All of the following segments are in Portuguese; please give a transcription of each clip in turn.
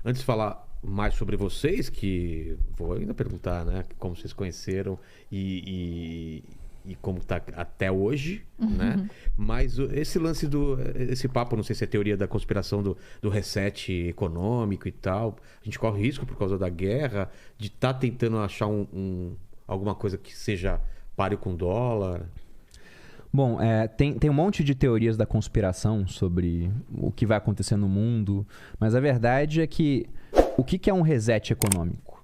Antes de falar mais sobre vocês, que vou ainda perguntar, né? Como vocês conheceram e como tá até hoje, né? Mas esse lance esse papo, não sei se é teoria da conspiração do reset econômico e tal, a gente corre risco por causa da guerra, de estar tentando achar alguma coisa que seja páreo com dólar. Bom, tem um monte de teorias da conspiração sobre o que vai acontecer no mundo, mas a verdade é que o que é um reset econômico?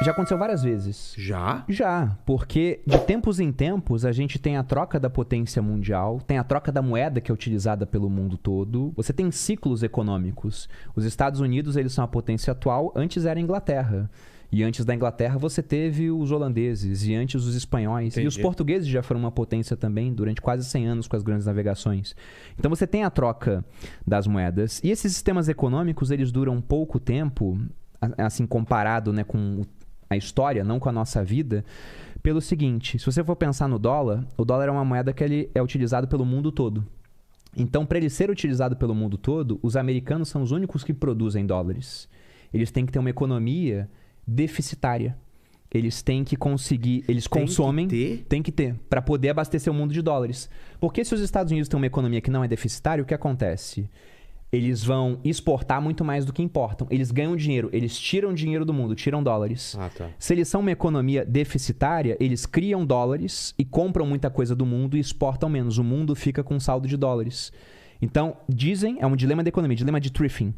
Já aconteceu várias vezes. Já? Já, porque de tempos em tempos a gente tem a troca da potência mundial, tem a troca da moeda que é utilizada pelo mundo todo. Você tem ciclos econômicos. Os Estados Unidos, eles são a potência atual, antes era a Inglaterra. E antes da Inglaterra você teve os holandeses, e antes os espanhóis. Entendi. E os portugueses já foram uma potência também durante quase 100 anos com as grandes navegações. Então você tem a troca das moedas. E esses sistemas econômicos, eles duram pouco tempo, assim, comparado, né, com a história, não com a nossa vida, pelo seguinte: se você for pensar no dólar, o dólar é uma moeda que ele é utilizado pelo mundo todo. Então, para ele ser utilizado pelo mundo todo, os americanos são os únicos que produzem dólares. Eles têm que ter uma economia deficitária. Eles têm que conseguir, eles consomem, tem que ter, para poder abastecer o mundo de dólares. Porque se os Estados Unidos têm uma economia que não é deficitária, o que acontece? Eles vão exportar muito mais do que importam. Eles ganham dinheiro, eles tiram dinheiro do mundo, tiram dólares. Ah, tá. Se eles são uma economia deficitária, eles criam dólares e compram muita coisa do mundo e exportam menos. O mundo fica com saldo de dólares. Então, dizem, é um dilema da economia, dilema de Triffin,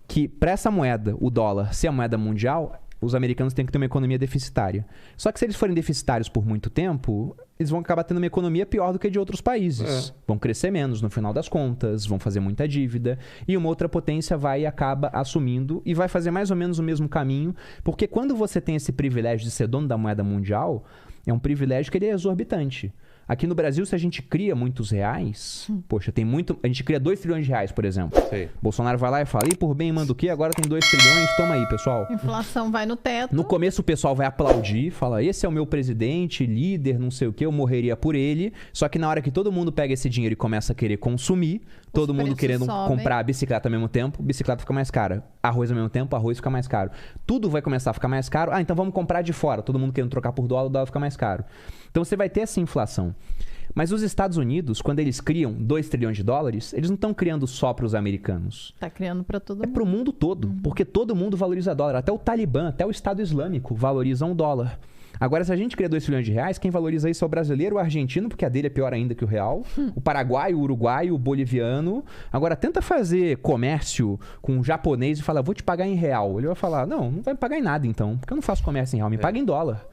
que para essa moeda, o dólar, ser a moeda mundial, os americanos têm que ter uma economia deficitária. Só que se eles forem deficitários por muito tempo, eles vão acabar tendo uma economia pior do que a de outros países. Vão crescer menos no final das contas, vão fazer muita dívida, e uma outra potência vai e acaba assumindo e vai fazer mais ou menos o mesmo caminho, porque quando você tem esse privilégio de ser dono da moeda mundial, é um privilégio que ele é exorbitante. Aqui no Brasil, se a gente cria muitos reais, poxa, tem muito... A gente cria 2 trilhões de reais, por exemplo. Sei. Bolsonaro vai lá e fala, e por bem manda o quê? Agora tem 2 trilhões, toma aí, pessoal. A inflação vai no teto. No começo o pessoal vai aplaudir, fala, esse é o meu presidente, líder, não sei o quê, eu morreria por ele. Só que na hora que todo mundo pega esse dinheiro e começa a querer consumir, todo mundo querendo comprar bicicleta ao mesmo tempo, bicicleta fica mais cara. Arroz ao mesmo tempo, arroz fica mais caro. Tudo vai começar a ficar mais caro. Ah, então vamos comprar de fora. Todo mundo querendo trocar por dólar, o dólar fica mais caro. Então você vai ter essa inflação. Mas os Estados Unidos, quando eles criam 2 trilhões de dólares, eles não estão criando só para os americanos. Tá criando para todo mundo. É para o mundo todo, porque todo mundo valoriza dólar. Até o Talibã, até o Estado Islâmico valorizam o dólar. Agora, se a gente cria 2 trilhões de reais, quem valoriza isso é o brasileiro, o argentino, porque a dele é pior ainda que o real, o paraguaio, o uruguaio, o boliviano. Agora, tenta fazer comércio com um japonês e fala, vou te pagar em real. Ele vai falar, não vai me pagar em nada então, porque eu não faço comércio em real, me paga em dólar.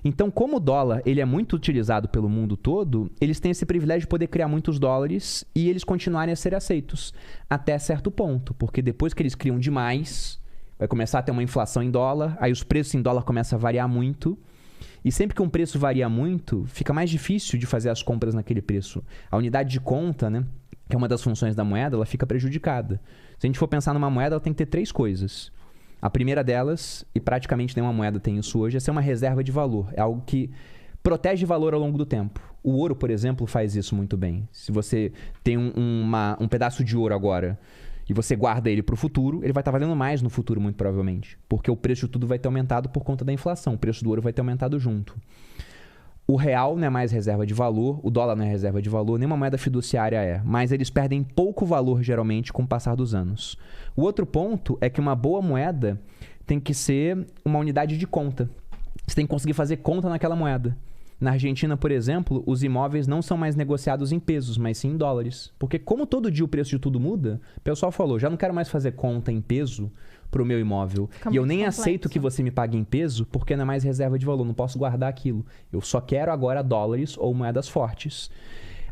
Então, como o dólar ele é muito utilizado pelo mundo todo, eles têm esse privilégio de poder criar muitos dólares e eles continuarem a ser aceitos até certo ponto. Porque depois que eles criam demais, vai começar a ter uma inflação em dólar, aí os preços em dólar começam a variar muito. E sempre que um preço varia muito, fica mais difícil de fazer as compras naquele preço. A unidade de conta, né, que é uma das funções da moeda, ela fica prejudicada. Se a gente for pensar numa moeda, ela tem que ter 3 coisas. A primeira delas, e praticamente nenhuma moeda tem isso hoje, é ser uma reserva de valor. É algo que protege valor ao longo do tempo. O ouro, por exemplo, faz isso muito bem. Se você tem um pedaço de ouro agora e você guarda ele para o futuro, ele vai estar valendo mais no futuro, muito provavelmente. Porque o preço de tudo vai ter aumentado por conta da inflação. O preço do ouro vai ter aumentado junto. O real não é mais reserva de valor, o dólar não é reserva de valor, nenhuma moeda fiduciária é. Mas eles perdem pouco valor, geralmente, com o passar dos anos. O outro ponto é que uma boa moeda tem que ser uma unidade de conta. Você tem que conseguir fazer conta naquela moeda. Na Argentina, por exemplo, os imóveis não são mais negociados em pesos, mas sim em dólares. Porque como todo dia o preço de tudo muda, o pessoal falou, já não quero mais fazer conta em peso para o meu imóvel. E eu nem aceito que você me pague em peso, porque não é mais reserva de valor, não posso guardar aquilo. Eu só quero agora dólares ou moedas fortes.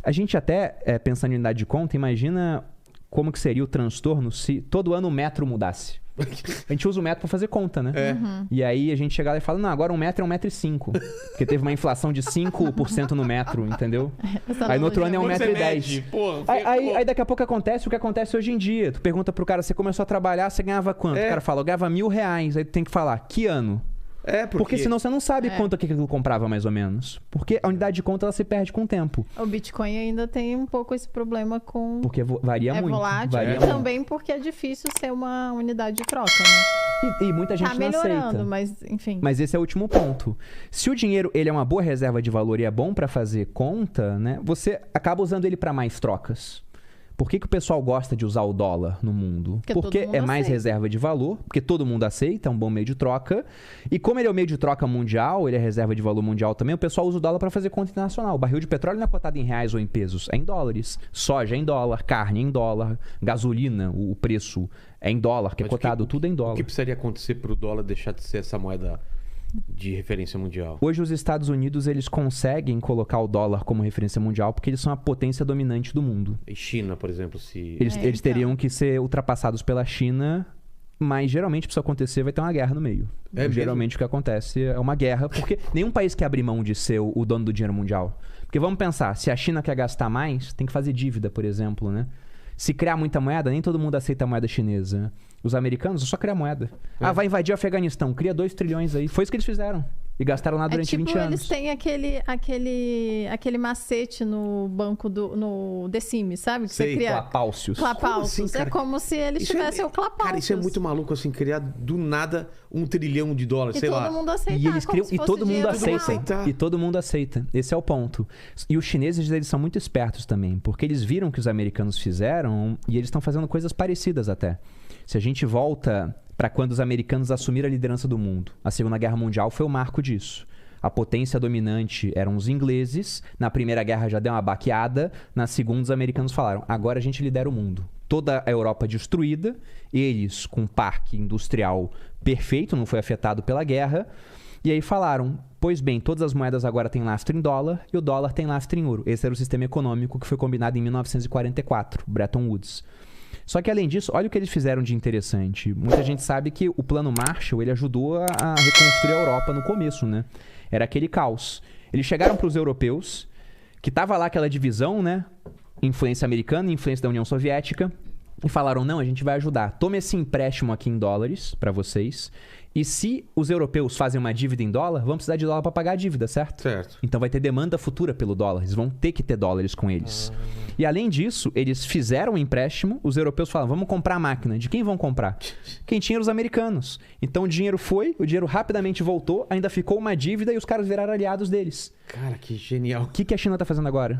A gente até, pensando em unidade de conta, imagina como que seria o transtorno se todo ano o metro mudasse. A gente usa o metro para fazer conta, né? E aí a gente chega lá e fala, não, agora um metro é 1,05 m. Porque teve uma inflação de 5% no metro, entendeu? Aí no outro ano é 1,10 m. Aí daqui a pouco acontece o que acontece hoje em dia. Tu pergunta pro cara, você começou a trabalhar, você ganhava quanto? O cara fala, eu ganhava R$1.000. Aí tu tem que falar, que ano? Porque senão você não sabe quanto que aquilo comprava mais ou menos. Porque a unidade de conta ela se perde com o tempo. O Bitcoin ainda tem um pouco esse problema com... Porque varia muito. Volátil varia e muito. também porque é difícil ser uma unidade de troca, né? E muita gente Tá não melhorando, aceita. mas enfim. Mas esse é o último ponto. Se o dinheiro ele é uma boa reserva de valor e é bom para fazer conta, né? Você acaba usando ele para mais trocas. Por que o pessoal gosta de usar o dólar no mundo? Porque todo mundo é mais aceita. reserva de valor, porque todo mundo aceita, é um bom meio de troca. E como ele é o meio de troca mundial, ele é reserva de valor mundial também, o pessoal usa o dólar para fazer conta internacional. O barril de petróleo não é cotado em reais ou em pesos, é em dólares. Soja é em dólar, carne é em dólar, gasolina, o preço é em dólar, que é Mas cotado tudo em dólar. O que precisaria acontecer para o dólar deixar de ser essa moeda de referência mundial? Hoje os Estados Unidos eles conseguem colocar o dólar como referência mundial porque eles são a potência dominante do mundo. E China, por exemplo, se... Eles então. teriam que ser ultrapassados pela China, mas geralmente para isso acontecer vai ter uma guerra no meio. Geralmente o que acontece é uma guerra, porque nenhum país quer abrir mão de ser o dono do dinheiro mundial. Porque vamos pensar, se a China quer gastar mais, tem que fazer dívida, por exemplo, né? Se criar muita moeda, nem todo mundo aceita a moeda chinesa. Os americanos só criam moeda. Vai invadir o Afeganistão, cria 2 trilhões aí. Foi isso que eles fizeram. E gastaram lá durante 20 anos. Eles têm aquele macete no banco no The Sims, sabe? Que Sei, você cria... Clapaucios. Clapaucios. Como assim, cara? É como se eles Isso tivessem o Clapaucios. Cara, isso é muito maluco, assim, criar do nada $1 trilhão, E sei todo lá. mundo aceitar, E eles como criam, se e fosse todo mundo dinheiro aceita. real. aceitar. E todo mundo aceita. Esse é o ponto. E os chineses, eles são muito espertos também, porque eles viram o que os americanos fizeram e eles estão fazendo coisas parecidas até. Se a gente volta para quando os americanos assumiram a liderança do mundo, a Segunda Guerra Mundial foi o marco disso. A potência dominante eram os ingleses. Na Primeira Guerra já deu uma baqueada. Na Segunda, os americanos falaram, agora a gente lidera o mundo. Toda a Europa destruída. Eles com um parque industrial perfeito, não foi afetado pela guerra. E aí falaram, pois bem, todas as moedas agora têm lastro em dólar e o dólar tem lastro em ouro. Esse era o sistema econômico que foi combinado em 1944, Bretton Woods. Só que além disso, olha o que eles fizeram de interessante. Muita gente sabe que o Plano Marshall ele ajudou a reconstruir a Europa no começo, né? Era aquele caos. Eles chegaram para os europeus, que tava lá aquela divisão, né? Influência americana e influência da União Soviética. E falaram, não, a gente vai ajudar. Tome esse empréstimo aqui em dólares para vocês. E se os europeus fazem uma dívida em dólar, vão precisar de dólar para pagar a dívida, certo? Certo. Então vai ter demanda futura pelo dólar. Eles vão ter que ter dólares com eles. E além disso, eles fizeram um empréstimo. Os europeus falaram, vamos comprar a máquina. De quem vão comprar? Quem tinha os americanos. Então o dinheiro foi, o dinheiro rapidamente voltou, ainda ficou uma dívida e os caras viraram aliados deles. Cara, que genial. O que a China tá fazendo agora?